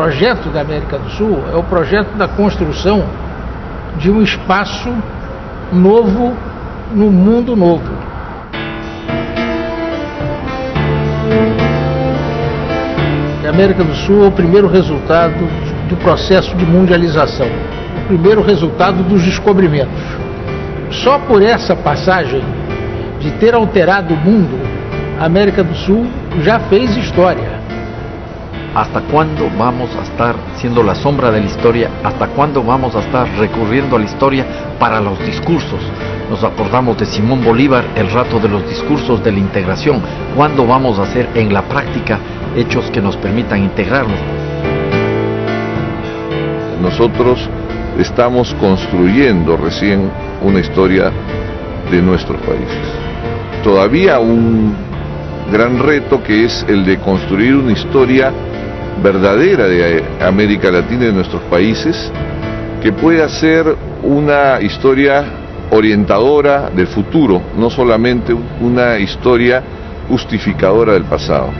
projeto da América do Sul é o projeto da construção de um espaço novo no mundo novo. A América do Sul é o primeiro resultado do processo de mundialização, o primeiro resultado dos descobrimentos. Só por essa passagem de ter alterado o mundo, a América do Sul já fez história. ¿Hasta cuándo vamos a estar siendo la sombra de la historia? ¿Hasta cuándo vamos a estar recurriendo a la historia para los discursos? Nos acordamos de Simón Bolívar, el rato de los discursos de la integración. ¿Cuándo vamos a hacer en la práctica hechos que nos permitan integrarnos? Nosotros estamos construyendo recién una historia de nuestros países. Todavía un gran reto que es el de construir una historia verdadera de América Latina y de nuestros países, que pueda ser una historia orientadora del futuro, no solamente una historia justificadora del pasado.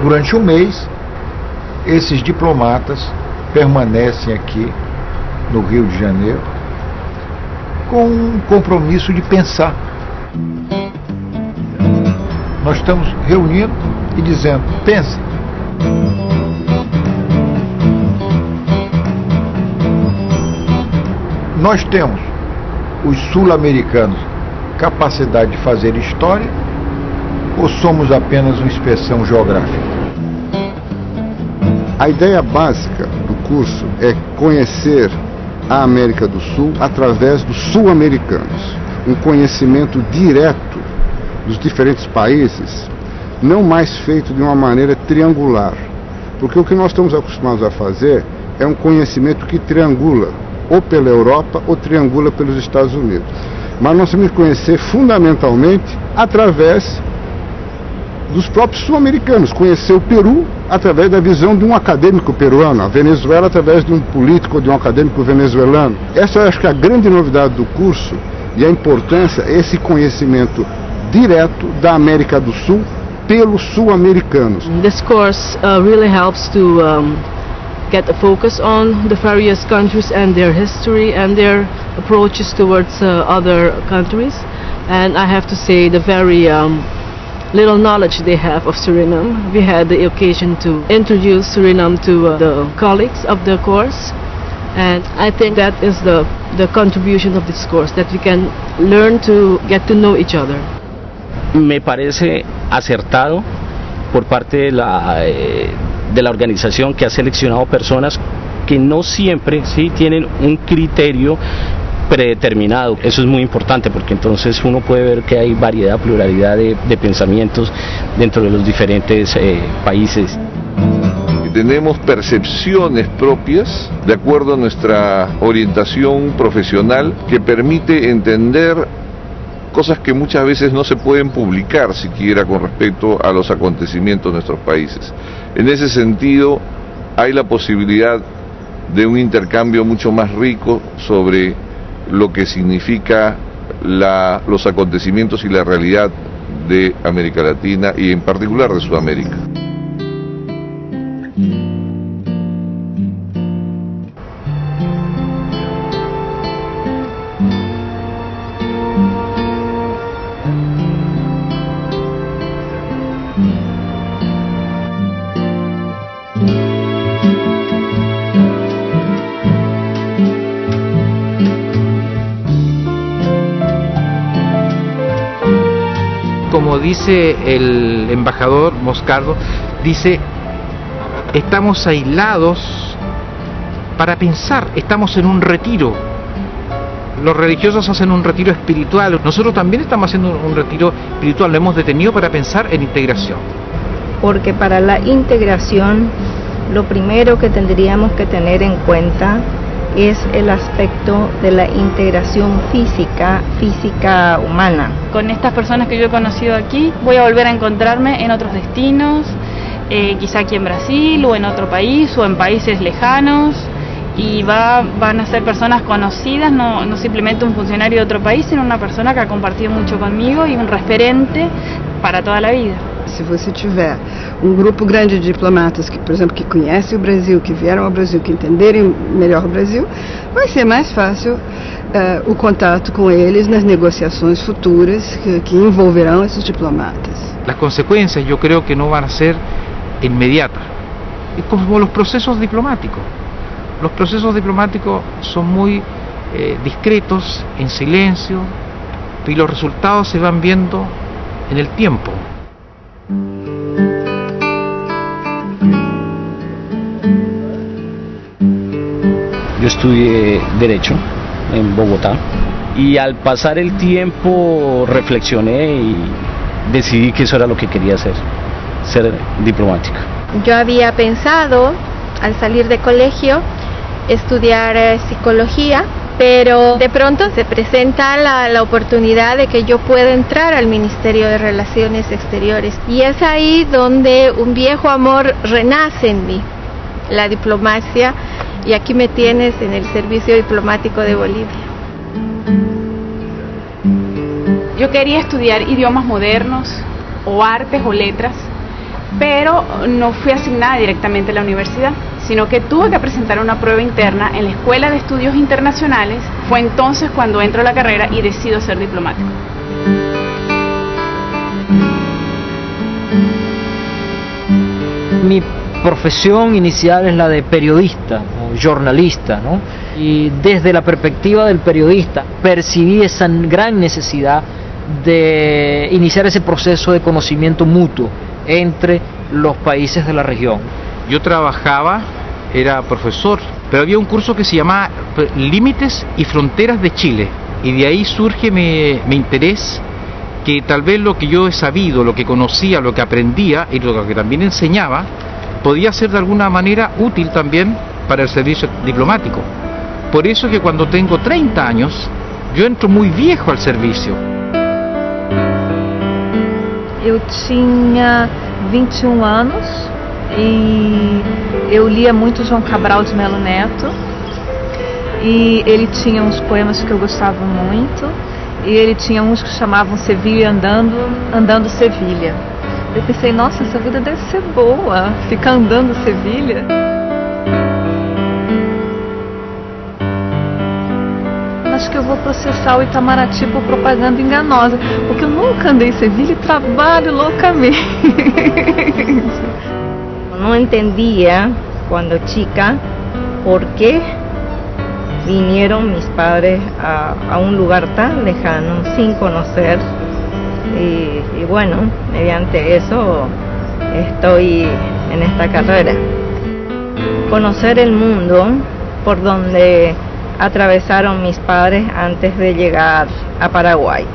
Durante um mês, esses diplomatas permanecem aqui no Rio de Janeiro com um compromisso de pensar. Nós estamos reunindo e dizendo, pensa. Nós temos, os sul-americanos, capacidade de fazer história ou somos apenas uma inspeção geográfica? A ideia básica do curso é conhecer a América do Sul através dos sul-americanos. Um conhecimento direto dos diferentes países, não mais feito de uma maneira triangular. Porque o que nós estamos acostumados a fazer é um conhecimento que triangula, ou pela Europa ou triangula pelos Estados Unidos. Mas nós temos que conhecer fundamentalmente através dos próprios sul-americanos, conhecer o Peru através da visão de um acadêmico peruano, a Venezuela através de um político ou de um acadêmico venezuelano. Essa eu acho que é a grande novidade do curso e a importância é esse conhecimento direto da América do Sul pelos sul-americanos. This course really helps to get a focus on the various countries and their history and their approaches towards other countries, and I have to say the very little knowledge they have of Suriname. We had the occasion to introduce Suriname to the colleagues of the course, and I think that is the contribution of this course, that we can learn to get to know each other. Me parece acertado por parte de la organización, que ha seleccionado personas que no siempre tienen un criterio predeterminado. Eso es muy importante porque entonces uno puede ver que hay variedad, pluralidad de pensamientos dentro de los diferentes países. tenemos percepciones propias de acuerdo a nuestra orientación profesional que permite entender cosas que muchas veces no se pueden publicar siquiera con respecto a los acontecimientos de nuestros países. En ese sentido, hay la posibilidad de un intercambio mucho más rico sobre lo que significa los acontecimientos y la realidad de América Latina y en particular de Sudamérica. Como dice el embajador Moscardo, dice, estamos aislados para pensar, estamos en un retiro. Los religiosos hacen un retiro espiritual, nosotros también estamos haciendo un retiro espiritual, lo hemos detenido para pensar en integración. Porque para la integración, lo primero que tendríamos que tener en cuenta es el aspecto de la integración física humana. Con estas personas que yo he conocido aquí, voy a volver a encontrarme en otros destinos, quizá aquí en Brasil o en otro país o en países lejanos, y van a ser personas conocidas, no simplemente un funcionario de otro país, sino una persona que ha compartido mucho conmigo y un referente para toda la vida. Se você tiver grupo grande de diplomatas que, por exemplo, que conhecem o Brasil, que vieram ao Brasil, que entenderem melhor o Brasil, vai ser mais fácil o contato com eles nas negociações futuras que envolverão esses diplomatas. Las consecuencias yo creo que no van a ser inmediatas. Es como los procesos diplomáticos. Los procesos diplomáticos son muy discretos, en silencio, y los resultados se van viendo en el tiempo. Yo estudié Derecho en Bogotá y al pasar el tiempo reflexioné y decidí que eso era lo que quería hacer, ser diplomático. Yo había pensado, al salir de colegio, estudiar psicología, pero de pronto se presenta la oportunidad de que yo pueda entrar al Ministerio de Relaciones Exteriores, y es ahí donde un viejo amor renace en mí, la diplomacia, y aquí me tienes en el Servicio Diplomático de Bolivia. Yo quería estudiar idiomas modernos o artes o letras, pero no fui asignada directamente a la universidad, sino que tuve que presentar una prueba interna en la Escuela de Estudios Internacionales. Fue entonces cuando entro a la carrera y decido ser diplomático. Mi profesión inicial es la de periodista o jornalista, ¿no? Y desde la perspectiva del periodista percibí esa gran necesidad de iniciar ese proceso de conocimiento mutuo entre los países de la región. Yo trabajaba, era profesor, pero había un curso que se llamaba Límites y Fronteras de Chile, y de ahí surge mi interés, que tal vez lo que yo he sabido, lo que conocía, lo que aprendía y lo que también enseñaba, podía ser de alguna manera útil también para el servicio diplomático. Por eso es que cuando tengo 30 años, yo entro muy viejo al servicio. Eu tinha 21 anos e eu lia muito João Cabral de Melo Neto, e ele tinha uns poemas que eu gostava muito, e ele tinha uns que chamavam Sevilha Andando Sevilha. Eu pensei, nossa, essa vida deve ser boa, ficar andando Sevilha. Acho que eu vou processar o Itamaraty por propaganda enganosa, porque eu nunca andei em Sevilha e trabalho loucamente. No entendía cuando chica por qué vinieron mis padres a un lugar tan lejano sin conocer, y bueno, mediante eso estoy en esta carrera. Conocer el mundo por donde atravesaron mis padres antes de llegar a Paraguay.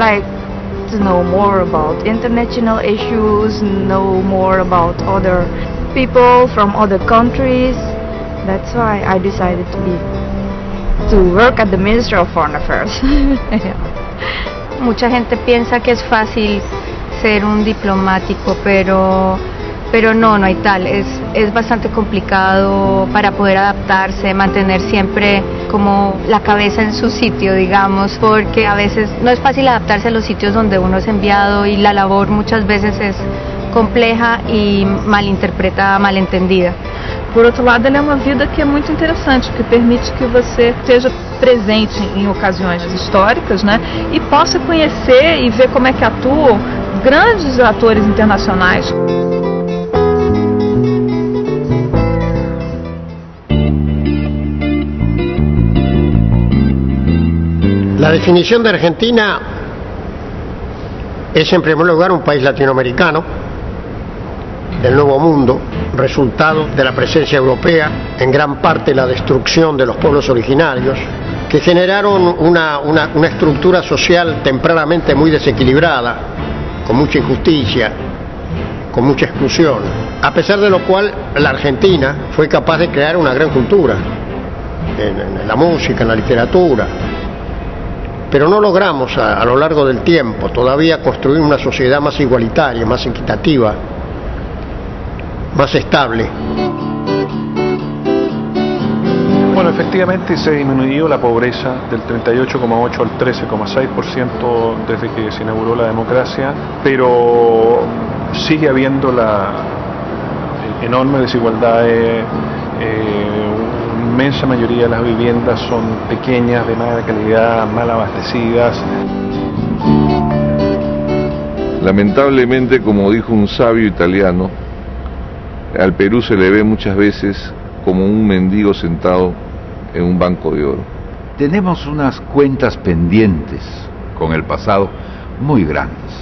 like to know more about international issues, know more about other people from other countries. That's why I decided to work at the Ministry of Foreign Affairs. Mucha gente piensa que es fácil ser un diplomático, pero no hay tal. Es bastante complicado para poder adaptarse, mantener siempre como la cabeza en su sitio, digamos, porque a veces no es fácil adaptarse a los sitios donde uno es enviado y la labor muchas veces es compleja e malinterpretada, malentendida. Por outro lado, ela é uma vida que é muito interessante, que permite que você esteja presente em ocasiões históricas, né, e possa conhecer e ver como é que atuam grandes atores internacionais. La definición de Argentina es en primer lugar un país latinoamericano del Nuevo Mundo, resultado de la presencia europea, en gran parte la destrucción de los pueblos originarios, que generaron una estructura social tempranamente muy desequilibrada, con mucha injusticia, con mucha exclusión, a pesar de lo cual la Argentina fue capaz de crear una gran cultura, en la música, en la literatura, pero no logramos a lo largo del tiempo todavía construir una sociedad más igualitaria, más equitativa, más estable. Bueno, efectivamente se disminuyó la pobreza del 38,8 al 13,6% desde que se inauguró la democracia, pero sigue habiendo la enorme desigualdad. Inmensa mayoría de las viviendas son pequeñas, de mala calidad, mal abastecidas. Lamentablemente, como dijo un sabio italiano, al Perú se le ve muchas veces como un mendigo sentado en un banco de oro. Tenemos unas cuentas pendientes con el pasado muy grandes.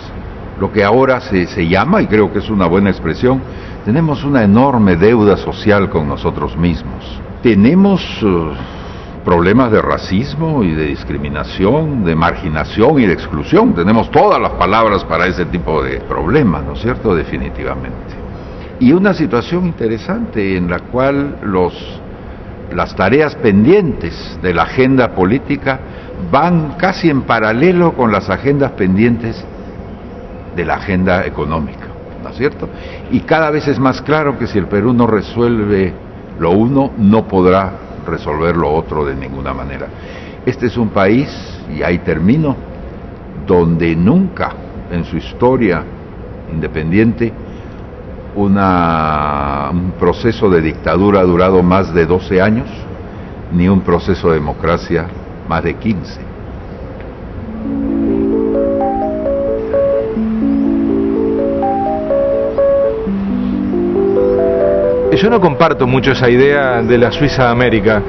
Lo que ahora se llama, y creo que es una buena expresión, tenemos una enorme deuda social con nosotros mismos. Tenemos problemas de racismo y de discriminación, de marginación y de exclusión. Tenemos todas las palabras para ese tipo de problemas, ¿no es cierto? Definitivamente. Y una situación interesante en la cual las tareas pendientes de la agenda política van casi en paralelo con las agendas pendientes de la agenda económica, ¿no es cierto? Y cada vez es más claro que si el Perú no resuelve lo uno, no podrá resolver lo otro de ninguna manera. Este es un país, y ahí termino, donde nunca en su historia independiente un proceso de dictadura ha durado más de 12 años, ni un proceso de democracia más de 15. Yo no comparto mucho esa idea de la Suiza de América,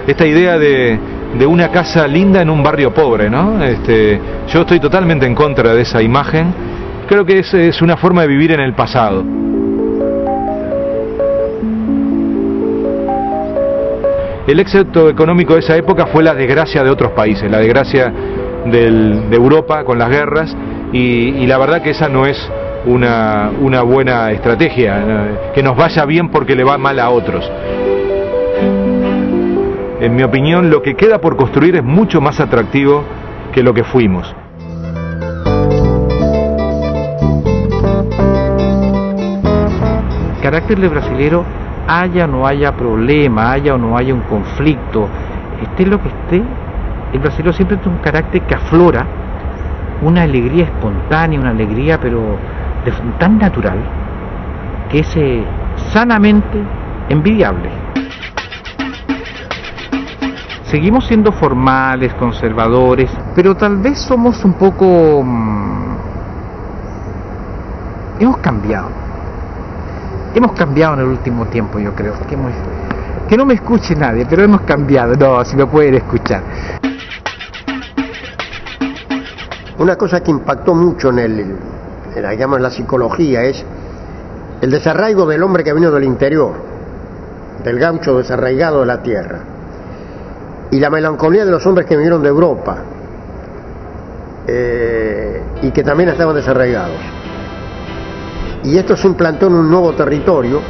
esta idea de una casa linda en un barrio pobre, ¿no? Yo estoy totalmente en contra de esa imagen. Creo que es una forma de vivir en el pasado. El éxito económico de esa época fue la desgracia de otros países, la desgracia de Europa con las guerras, y la verdad que esa no es una buena estrategia, que nos vaya bien porque le va mal a otros. En mi opinión, lo que queda por construir es mucho más atractivo que lo que fuimos. El carácter del brasilero, haya o no haya problema, haya o no haya un conflicto, esté lo que esté, el brasilero siempre tiene un carácter que aflora una alegría espontánea, una alegría pero tan natural, que es sanamente envidiable. Seguimos siendo formales, conservadores, pero tal vez somos un poco... hemos cambiado. Hemos cambiado en el último tiempo, yo creo. Que no me escuche nadie, pero hemos cambiado. No, si me pueden escuchar. Una cosa que impactó mucho en la psicología es el desarraigo del hombre que vino del interior, del gaucho desarraigado de la tierra, y la melancolía de los hombres que vinieron de Europa, y que también estaban desarraigados. Y esto se implantó en un nuevo territorio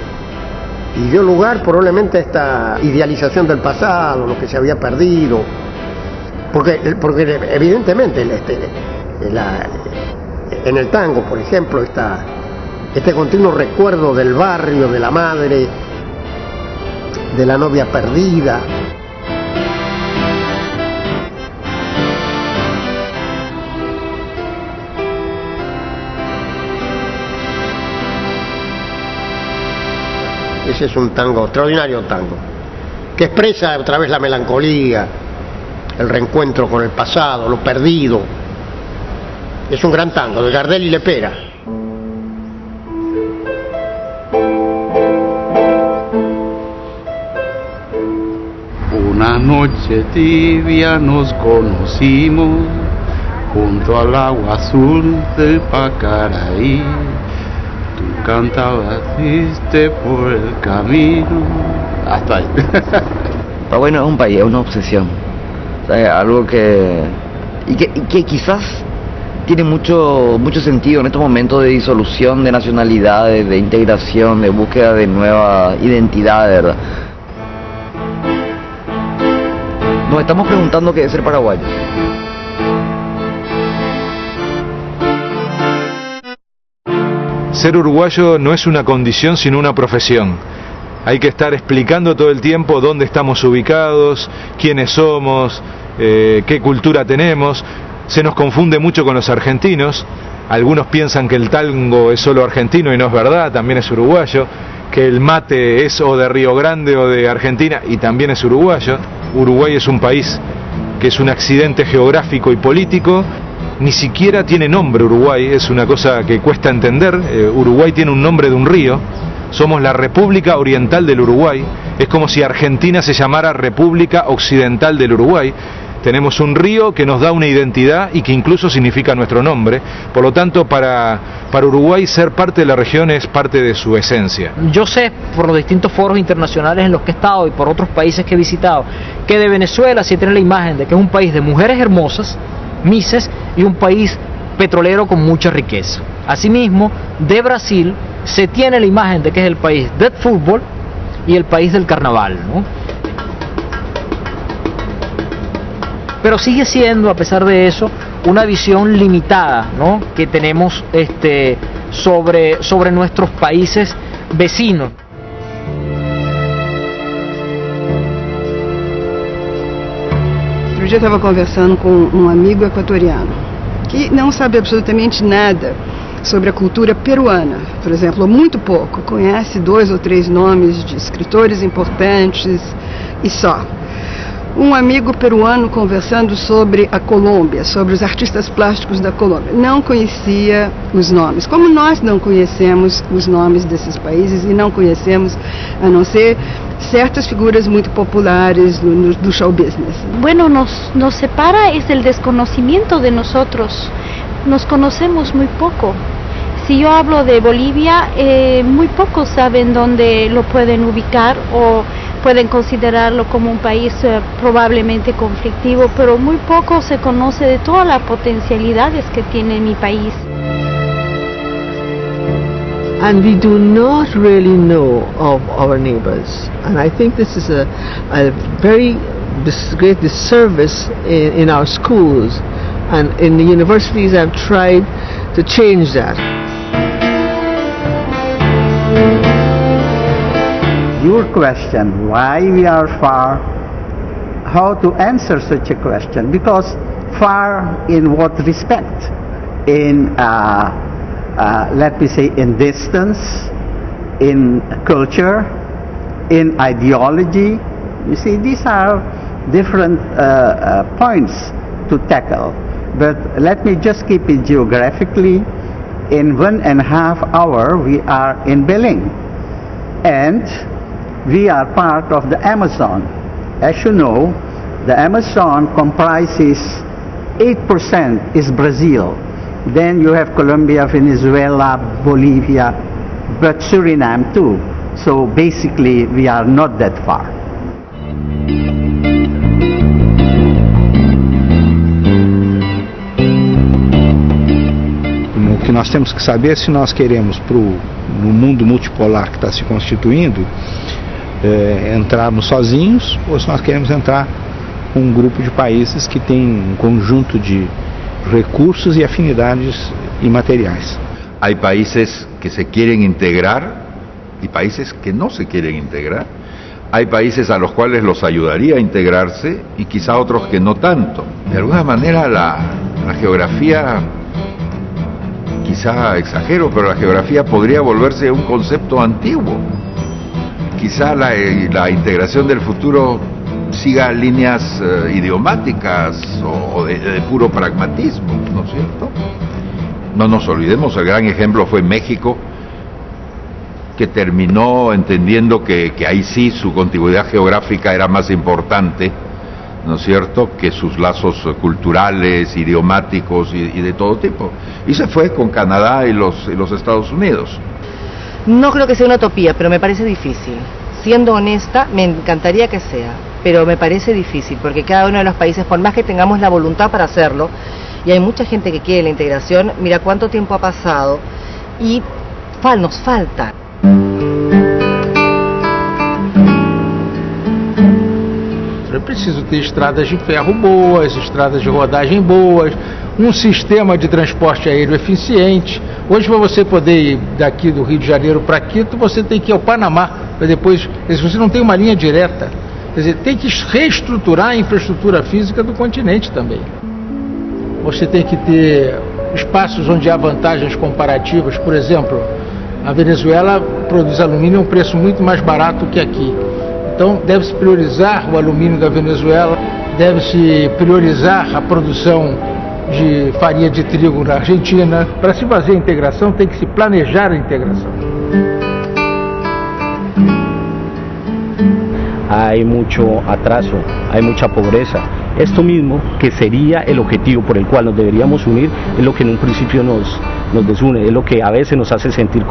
y dio lugar probablemente a esta idealización del pasado, lo que se había perdido, porque evidentemente en el tango, por ejemplo, este continuo recuerdo del barrio, de la madre, de la novia perdida. Ese es un tango, extraordinario tango, que expresa otra vez la melancolía, el reencuentro con el pasado, lo perdido. Es un gran tango, de Gardel y Lepera. Una noche tibia nos conocimos junto al agua azul del Pacaraí. Tú cantabas triste por el camino. Hasta ahí. Paraguay no es un país, es una obsesión. O sea, algo que quizás tiene mucho sentido en estos momentos de disolución de nacionalidades, de integración, de búsqueda de nueva identidad, de verdad. Nos estamos preguntando qué es ser paraguayo. Ser uruguayo no es una condición sino una profesión. Hay que estar explicando todo el tiempo dónde estamos ubicados, quiénes somos, qué cultura tenemos. Se nos confunde mucho con los argentinos. Algunos piensan que el tango es solo argentino y no es verdad, también es uruguayo. Que el mate es o de Río Grande o de Argentina y también es uruguayo. Uruguay es un país que es un accidente geográfico y político. Ni siquiera tiene nombre Uruguay, es una cosa que cuesta entender. Uruguay tiene un nombre de un río. Somos la República Oriental del Uruguay. Es como si Argentina se llamara República Occidental del Uruguay. Tenemos un río que nos da una identidad y que incluso significa nuestro nombre. Por lo tanto, para Uruguay ser parte de la región es parte de su esencia. Yo sé, por los distintos foros internacionales en los que he estado y por otros países que he visitado, que de Venezuela se tiene la imagen de que es un país de mujeres hermosas, mises, y un país petrolero con mucha riqueza. Asimismo, de Brasil se tiene la imagen de que es el país del fútbol y el país del carnaval, ¿no? Pero sigue siendo, a pesar de eso, una visión limitada, ¿no?, que tenemos sobre nuestros países vecinos. Outro dia eu estava conversando com um amigo equatoriano que não sabe absolutamente nada sobre a cultura peruana, por exemplo, ou muito pouco, conhece 2 ou 3 nomes de escritores importantes e só. Um amigo peruano conversando sobre a Colômbia, sobre os artistas plásticos da Colômbia, não conhecia os nomes, como nós não conhecemos os nomes desses países e não conhecemos, a não ser ciertas figuras muy populares do show business. Bueno, nos separa es el desconocimiento de nosotros. Nos conocemos muy poco. Si yo hablo de Bolivia, muy pocos saben dónde lo pueden ubicar o pueden considerarlo como un país probablemente conflictivo, pero muy poco se conoce de todas las potencialidades que tiene mi país. And we do not really know of our neighbors. And I think this is a very great disservice in our schools. And in the universities I've tried to change that. Your question, why we are far, how to answer such a question, because far in what respect? In let me say, in distance, in culture, in ideology. You see, these are different points to tackle. But let me just keep it geographically. In 1.5 hours, we are in Belém. And we are part of the Amazon. As you know, the Amazon comprises 8% is Brazil. Then you have Colombia, Venezuela, Bolivia, but Suriname too. So basically we are not that far. que nós temos que saber se nós queremos, no mundo multipolar que está se constituindo, entrarmos sozinhos ou se nós queremos entrar com um grupo de países que tem um conjunto de recursos e afinidades imateriais. Hay países que se quieren integrar y países que no se quieren integrar. Hay países a los cuales los ayudaría a integrarse y quizá otros que no tanto. De alguna manera la geografía, quizá exagero, pero la geografía podría volverse un concepto antiguo. Quizá la integración del futuro siga líneas idiomáticas o de puro pragmatismo, ¿no es cierto? No nos olvidemos, el gran ejemplo fue México, que terminó entendiendo que ahí sí su contigüidad geográfica era más importante, ¿no es cierto?, que sus lazos culturales, idiomáticos y de todo tipo. Y se fue con Canadá y los Estados Unidos. No creo que sea una utopía, pero me parece difícil. Siendo honesta, me encantaría que sea, pero me parece difícil, porque cada uno de los países, por más que tengamos la voluntad para hacerlo, y hay mucha gente que quiere la integración, mira cuánto tiempo ha pasado y nos falta. É preciso ter estradas de ferro boas, estradas de rodagem boas, um sistema de transporte aéreo eficiente. Hoje, para você poder ir daqui do Rio de Janeiro para Quito, você tem que ir ao Panamá, para depois, você não tem uma linha direta. Quer dizer, tem que reestruturar a infraestrutura física do continente também. Você tem que ter espaços onde há vantagens comparativas. Por exemplo, a Venezuela produz alumínio a um preço muito mais barato que aqui. Então, deve-se priorizar o alumínio da Venezuela, deve-se priorizar a produção de farinha de trigo na Argentina. Para se fazer a integração, tem que se planejar a integração. Hay mucho atraso, hay mucha pobreza. Esto mismo, que sería el objetivo por el cual nos deberíamos unir, es lo que en un principio nos desune, es lo que a veces nos hace sentir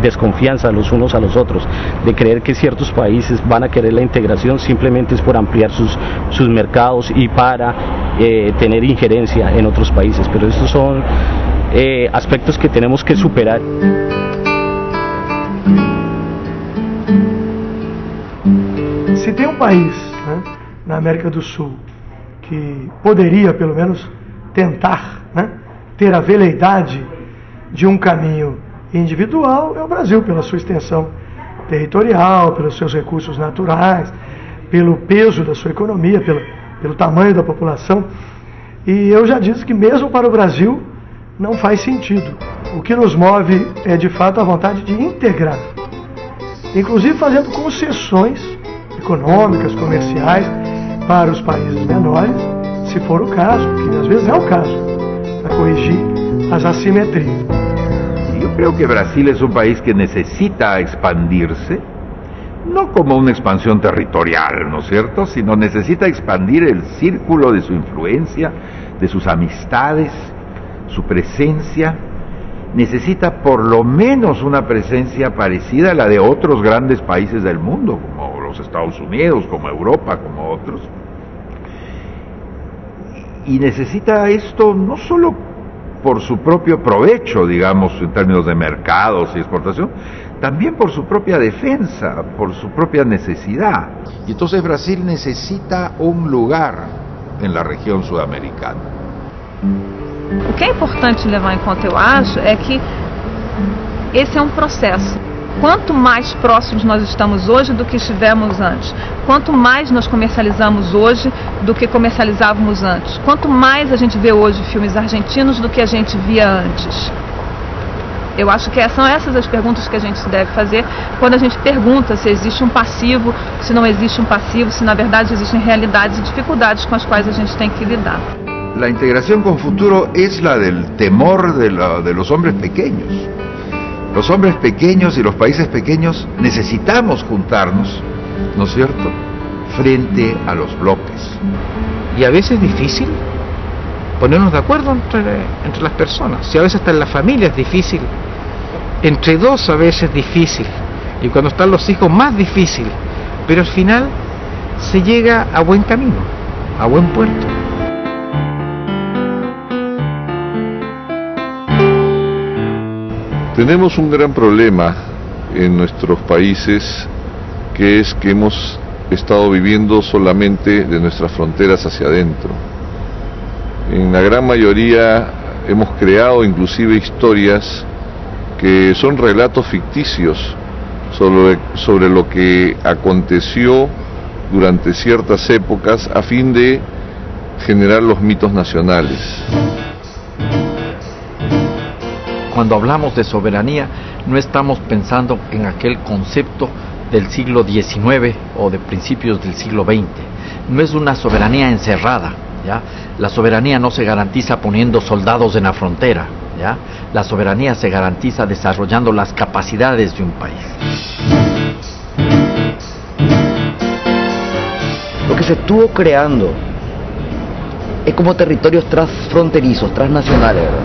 desconfianza los unos a los otros, de creer que ciertos países van a querer la integración simplemente es por ampliar sus mercados y para tener injerencia en otros países. Pero estos son aspectos que tenemos que superar. Se tem um país, né, na América do Sul que poderia pelo menos tentar, né, ter a veleidade de um caminho individual, é o Brasil, pela sua extensão territorial, pelos seus recursos naturais, pelo peso da sua economia, pelo tamanho da população. E eu já disse que mesmo para o Brasil não faz sentido. O que nos move é de fato a vontade de integrar, inclusive fazendo concessões econômicas, comerciais para os países menores, se for o caso, que às vezes é o caso, para corrigir as assimetrias. Yo creo que Brasil es un país que necesita expandirse, no como una expansión territorial, ¿no es cierto?, sino necesita expandir el círculo de su influencia, de sus amistades, su presencia. Necesita por lo menos una presencia parecida a la de otros grandes países del mundo, como los Estados Unidos, como Europa, como otros. Y necesita esto no solo por su propio provecho, digamos, en términos de mercados y exportación, también por su propia defensa, por su propia necesidad. Y entonces Brasil necesita un lugar en la región sudamericana. O que é importante levar em conta, eu acho, é que esse é um processo. Quanto mais próximos nós estamos hoje do que estivemos antes, quanto mais nós comercializamos hoje do que comercializávamos antes, quanto mais a gente vê hoje filmes argentinos do que a gente via antes. Eu acho que são essas as perguntas que a gente deve fazer quando a gente pergunta se existe um passivo, se não existe um passivo, se na verdade existem realidades e dificuldades com as quais a gente tem que lidar. La integración con futuro es la del temor de los hombres pequeños. Los hombres pequeños y los países pequeños necesitamos juntarnos, ¿no es cierto?, frente a los bloques. Y a veces es difícil ponernos de acuerdo entre las personas. Si a veces hasta en la familia es difícil, entre dos a veces es difícil, y cuando están los hijos más difícil, pero al final se llega a buen camino, a buen puerto. Tenemos un gran problema en nuestros países, que es que hemos estado viviendo solamente de nuestras fronteras hacia adentro. En la gran mayoría hemos creado inclusive historias que son relatos ficticios sobre lo que aconteció durante ciertas épocas a fin de generar los mitos nacionales. Cuando hablamos de soberanía, no estamos pensando en aquel concepto del siglo XIX o de principios del siglo XX. No es una soberanía encerrada, ¿ya? La soberanía no se garantiza poniendo soldados en la frontera, ¿ya? La soberanía se garantiza desarrollando las capacidades de un país. Lo que se estuvo creando es como territorios transfronterizos, transnacionales, ¿verdad?,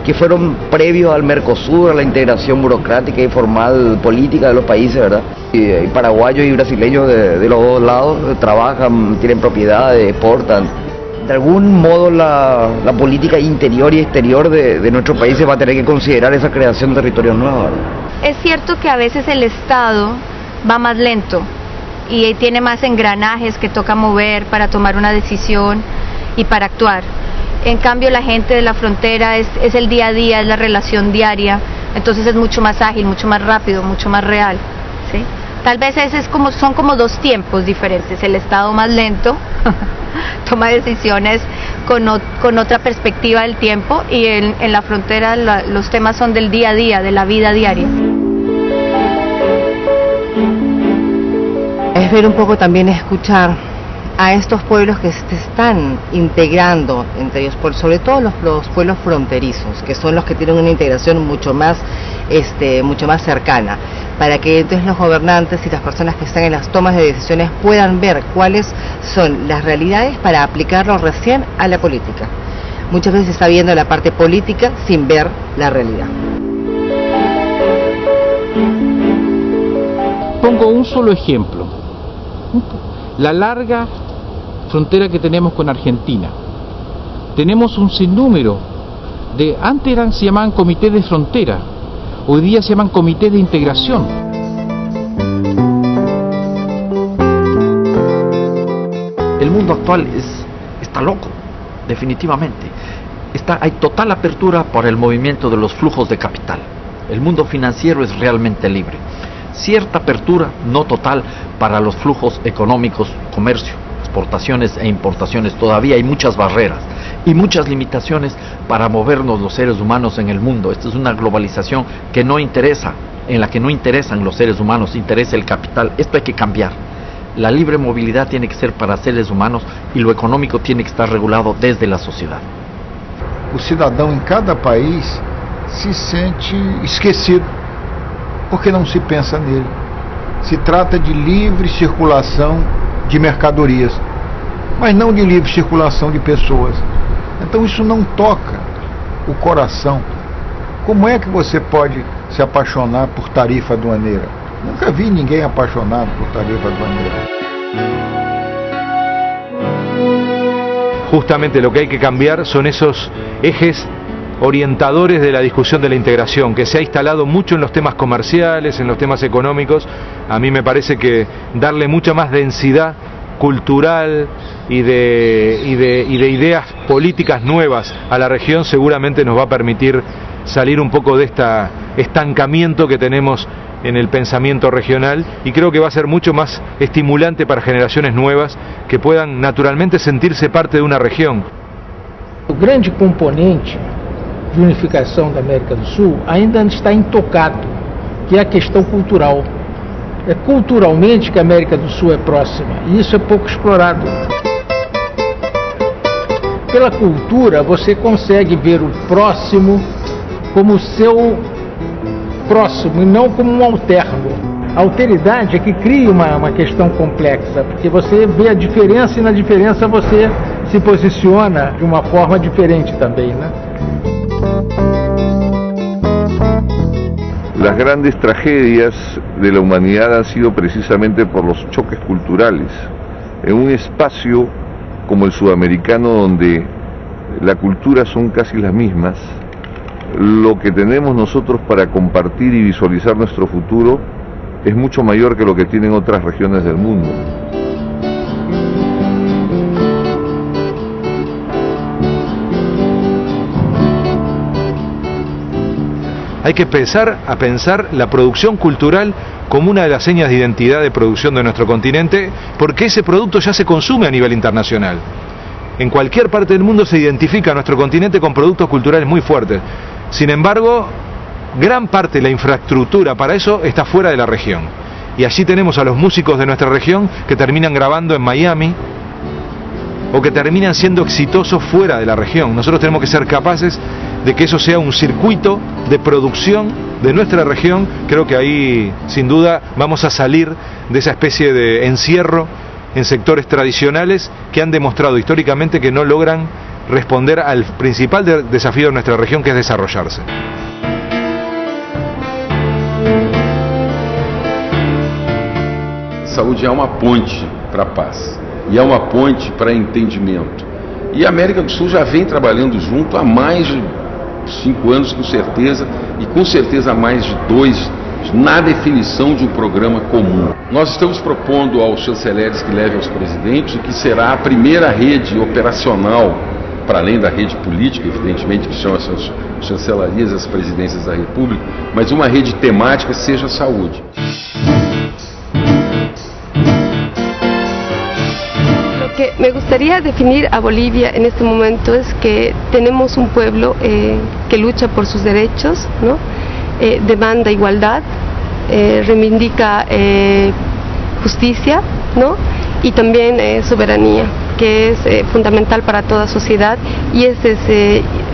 que fueron previos al Mercosur, a la integración burocrática y formal política de los países, ¿verdad? Y paraguayos y brasileños de los dos lados trabajan, tienen propiedades, exportan. De algún modo la política interior y exterior de nuestros países va a tener que considerar esa creación de territorios nuevos, ¿verdad? Es cierto que a veces el Estado va más lento y tiene más engranajes que toca mover para tomar una decisión y para actuar. En cambio, la gente de la frontera es el día a día, es la relación diaria, entonces es mucho más ágil, mucho más rápido, mucho más real, ¿sí? Tal vez son como dos tiempos diferentes. El Estado más lento toma decisiones con otra perspectiva del tiempo, y en la frontera los temas son del día a día, de la vida diaria. Es ver un poco también, escuchar a estos pueblos que se están integrando entre ellos, sobre todo los pueblos fronterizos, que son los que tienen una integración mucho más cercana, para que entonces los gobernantes y las personas que están en las tomas de decisiones puedan ver cuáles son las realidades para aplicarlo recién a la política. Muchas veces se está viendo la parte política sin ver la realidad. Pongo un solo ejemplo. La larga frontera que tenemos con Argentina. Tenemos un sinnúmero de, antes se llamaban comités de frontera, hoy día se llaman comités de integración. El mundo actual está loco, definitivamente. Hay total apertura por el movimiento de los flujos de capital. El mundo financiero es realmente libre. Cierta apertura, no total, para los flujos económicos, comercio, exportaciones e importaciones. Todavía hay muchas barreras y muchas limitaciones para movernos los seres humanos en el mundo. Esta es una globalización que no interesa, en la que no interesan los seres humanos, interesa el capital. Esto hay que cambiar. La libre movilidad tiene que ser para seres humanos y lo económico tiene que estar regulado desde la sociedad. O cidadão em cada país se sente esquecido, porque não se pensa nele. Se trata de livre circulação de mercadorias, mas não de livre circulação de pessoas. Então isso não toca o coração. Como é que você pode se apaixonar por tarifa aduaneira? Nunca vi ninguém apaixonado por tarifa aduaneira. Justamente lo que hay que cambiar son esos ejes orientadores de la discusión de la integración, que se ha instalado mucho en los temas comerciales, en los temas económicos. A mí me parece que darle mucha más densidad cultural y de ideas políticas nuevas a la región seguramente nos va a permitir salir un poco de este estancamiento que tenemos en el pensamiento regional, y creo que va a ser mucho más estimulante para generaciones nuevas que puedan naturalmente sentirse parte de una región. O grande componente de unificação da América do Sul ainda está intocado, que é a questão cultural. É culturalmente que a América do Sul é próxima, e isso é pouco explorado. Pela cultura, você consegue ver o próximo como seu próximo e não como um alterno. A alteridade é que cria uma questão complexa, porque você vê a diferença e na diferença você se posiciona de uma forma diferente também, né? Las grandes tragedias de la humanidad han sido precisamente por los choques culturales. En un espacio como el sudamericano, donde la cultura son casi las mismas, lo que tenemos nosotros para compartir y visualizar nuestro futuro es mucho mayor que lo que tienen otras regiones del mundo. Hay que empezar a pensar la producción cultural como una de las señas de identidad de producción de nuestro continente, porque ese producto ya se consume a nivel internacional. En cualquier parte del mundo se identifica nuestro continente con productos culturales muy fuertes. Sin embargo, gran parte de la infraestructura para eso está fuera de la región. Y allí tenemos a los músicos de nuestra región que terminan grabando en Miami o que terminan siendo exitosos fuera de la región. Nosotros tenemos que ser capaces de que eso sea un circuito de producción de nuestra región. Creo que ahí, sin duda, vamos a salir de esa especie de encierro en sectores tradicionales que han demostrado históricamente que no logran responder al principal desafío de nuestra región, que es desarrollarse. Saúde é uma ponte para a paz e é uma ponte para entendimento. E a América do Sul já vem trabalhando junto há mais de 5 anos, com certeza, e com certeza há mais de 2 na definição de um programa comum. Nós estamos propondo aos chanceleres que levem aos presidentes o que será a primeira rede operacional, para além da rede política, evidentemente, que são as chancelarias e as presidências da República, mas uma rede temática seja a saúde. Lo que me gustaría definir a Bolivia en este momento es que tenemos un pueblo que lucha por sus derechos, ¿no? Demanda igualdad, reivindica justicia, ¿no? Y también soberanía, que es fundamental para toda sociedad, y esa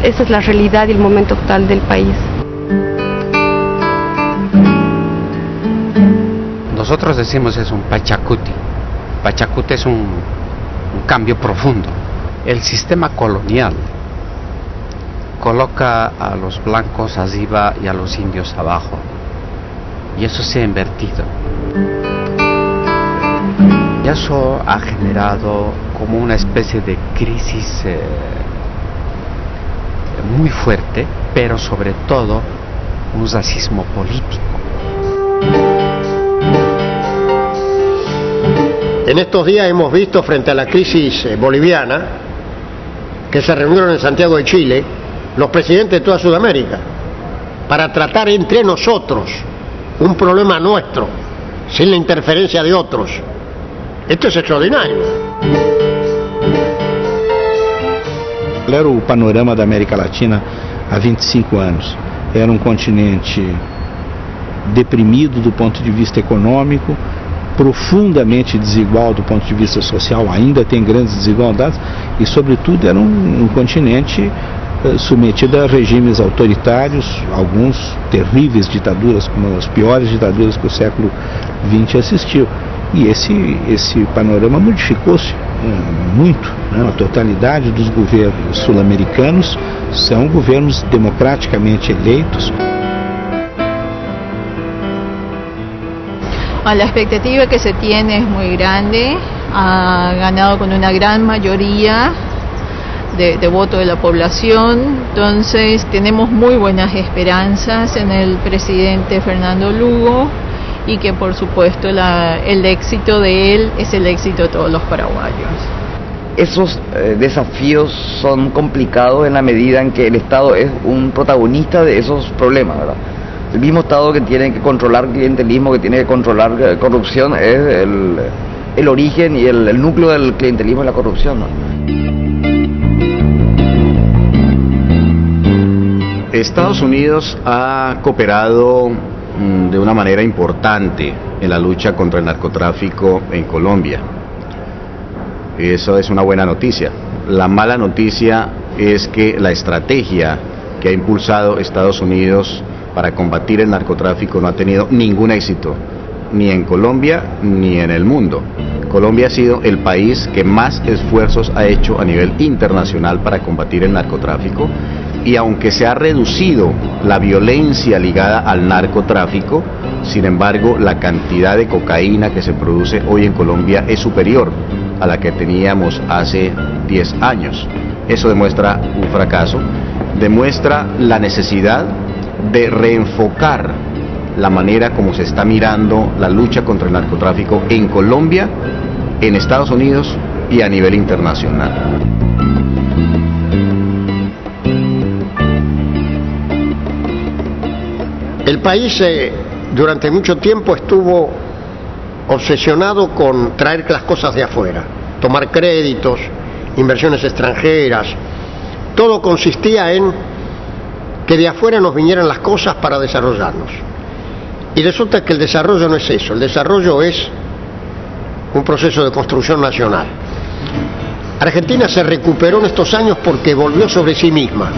es la realidad y el momento actual del país. Nosotros decimos es un pachacuti. Pachacuti es un cambio profundo. El sistema colonial coloca a los blancos arriba y a los indios abajo, y eso se ha invertido. Y eso ha generado como una especie de crisis muy fuerte, pero sobre todo un racismo político. En estos días hemos visto, frente a la crisis boliviana, que se reunieron en Santiago de Chile los presidentes de toda Sudamérica para tratar entre nosotros un problema nuestro, sin la interferencia de otros. Esto es extraordinario. Era o panorama da América Latina há 25 anos. Era um continente deprimido do ponto de vista econômico, profundamente desigual do ponto de vista social, ainda tem grandes desigualdades, e sobretudo era um continente submetido a regimes autoritários, alguns terríveis ditaduras, como as piores ditaduras que o século XX assistiu. E esse panorama modificou-se muito, né? A totalidade dos governos sul-americanos são governos democraticamente eleitos. La expectativa que se tiene es muy grande, ha ganado con una gran mayoría de voto de la población, entonces tenemos muy buenas esperanzas en el presidente Fernando Lugo, y que por supuesto el éxito de él es el éxito de todos los paraguayos. Esos desafíos son complicados en la medida en que el Estado es un protagonista de esos problemas, ¿verdad? El mismo Estado que tiene que controlar clientelismo, que tiene que controlar corrupción, es el origen y el núcleo del clientelismo y la corrupción, ¿no? Estados Unidos ha cooperado de una manera importante en la lucha contra el narcotráfico en Colombia. Eso es una buena noticia. La mala noticia es que la estrategia que ha impulsado Estados Unidos para combatir el narcotráfico no ha tenido ningún éxito, ni en Colombia ni en el mundo. Colombia ha sido el país que más esfuerzos ha hecho a nivel internacional para combatir el narcotráfico, y aunque se ha reducido la violencia ligada al narcotráfico, sin embargo la cantidad de cocaína que se produce hoy en Colombia es superior a la que teníamos hace 10 años. Eso demuestra un fracaso, demuestra la necesidad de reenfocar la manera como se está mirando la lucha contra el narcotráfico en Colombia, en Estados Unidos y a nivel internacional. El país durante mucho tiempo estuvo obsesionado con traer las cosas de afuera, tomar créditos, inversiones extranjeras. Todo consistía en que de afuera nos vinieran las cosas para desarrollarnos. Y resulta que el desarrollo no es eso, el desarrollo es un proceso de construcción nacional. Argentina se recuperó en estos años porque volvió sobre sí misma.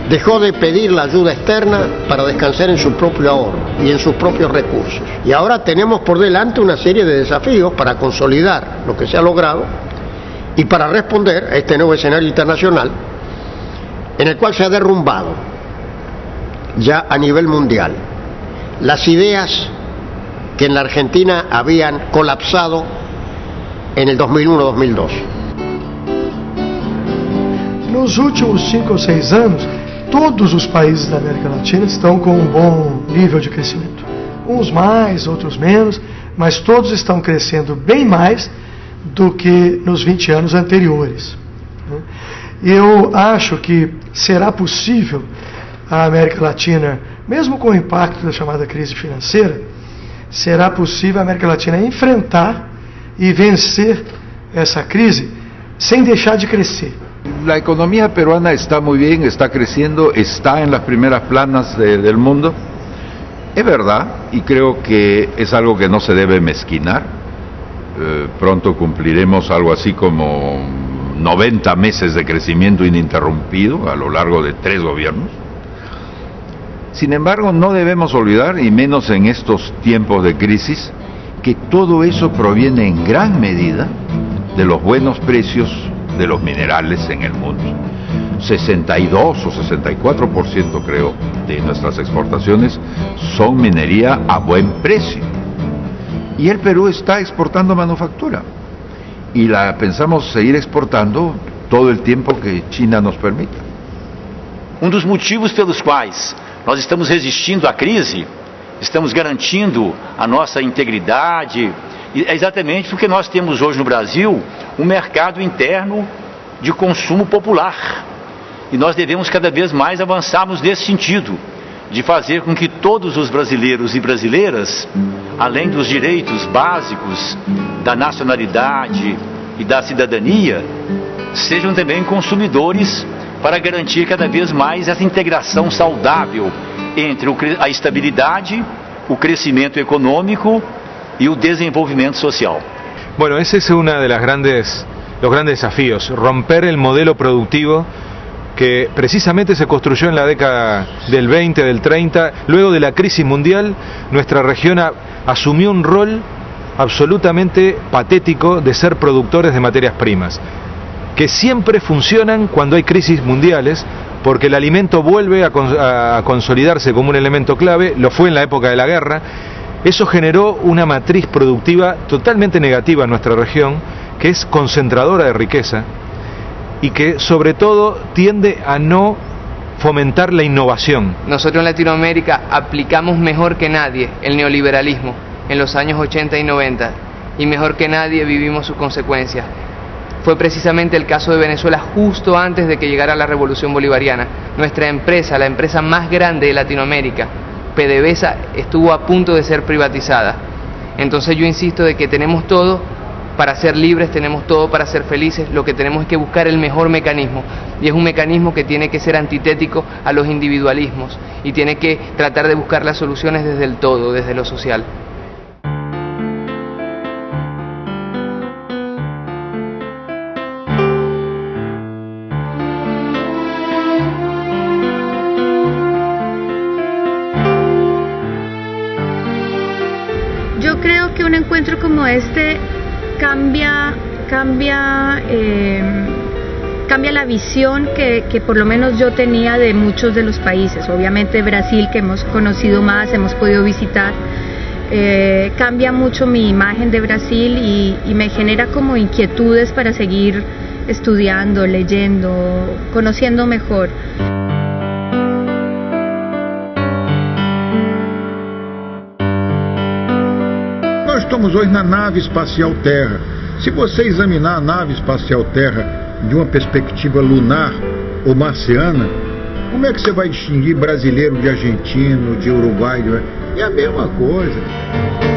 Dejó de pedir la ayuda externa para descansar en su propio ahorro y en sus propios recursos. Y ahora tenemos por delante una serie de desafíos para consolidar lo que se ha logrado y para responder a este nuevo escenario internacional en el cual se ha derrumbado ya a nivel mundial las ideas que en la Argentina habían colapsado en el 2001-2002. Nos últimos 5 ou 6 anos, todos os países da América Latina estão com um bom nível de crescimento. Uns mais, outros menos, mas todos estão crescendo bem mais do que nos 20 anos anteriores. Eu acho que será possível a América Latina, mesmo com o impacto da chamada crise financeira, será possível a América Latina enfrentar e vencer essa crise sem deixar de crecer. La economía peruana está muy bien, está creciendo, está en las primeras planas del mundo. Es verdad, y creo que es algo que no se debe mezquinar. Pronto cumpliremos algo así como 90 meses de crecimiento ininterrumpido a lo largo de 3 gobiernos. Sin embargo, no debemos olvidar, y menos en estos tiempos de crisis, que todo eso proviene en gran medida de los buenos precios de los minerales en el mundo. 62 o 64% creo de nuestras exportaciones son minería a buen precio. Y el Perú está exportando manufactura. Y la pensamos seguir exportando todo el tiempo que China nos permita. Dos motivos pelos quais nós estamos resistindo à crise, estamos garantindo a nossa integridade, é exatamente porque nós temos hoje no Brasil um mercado interno de consumo popular. E nós devemos cada vez mais avançarmos nesse sentido, de fazer com que todos os brasileiros e brasileiras, além dos direitos básicos da nacionalidade e da cidadania, sejam também consumidores para garantir cada vez mais essa integração saudável entre a estabilidade, o crescimento econômico y el desenvolvimiento social. Bueno, ese es uno de los grandes desafíos, romper el modelo productivo que precisamente se construyó en la década del 20, del 30, luego de la crisis mundial. Nuestra región asumió un rol absolutamente patético de ser productores de materias primas, que siempre funcionan cuando hay crisis mundiales, porque el alimento vuelve a consolidarse como un elemento clave, lo fue en la época de la guerra. Eso generó una matriz productiva totalmente negativa en nuestra región, que es concentradora de riqueza y que sobre todo tiende a no fomentar la innovación. Nosotros en Latinoamérica aplicamos mejor que nadie el neoliberalismo en los años 80 y 90 y mejor que nadie vivimos sus consecuencias. Fue precisamente el caso de Venezuela justo antes de que llegara la revolución bolivariana. Nuestra empresa, la empresa más grande de Latinoamérica, PDVSA, estuvo a punto de ser privatizada. Entonces yo insisto de que tenemos todo para ser libres, tenemos todo para ser felices, lo que tenemos es que buscar el mejor mecanismo, y es un mecanismo que tiene que ser antitético a los individualismos y tiene que tratar de buscar las soluciones desde el todo, desde lo social. Yo creo que un encuentro como este cambia la visión que por lo menos yo tenía de muchos de los países. Obviamente Brasil, que hemos conocido más, hemos podido visitar, cambia mucho mi imagen de Brasil y me genera como inquietudes para seguir estudiando, leyendo, conociendo mejor. Nós estamos hoje na nave espacial Terra. Se você examinar a nave espacial Terra de uma perspectiva lunar ou marciana, como é que você vai distinguir brasileiro de argentino, de uruguaio? É a mesma coisa.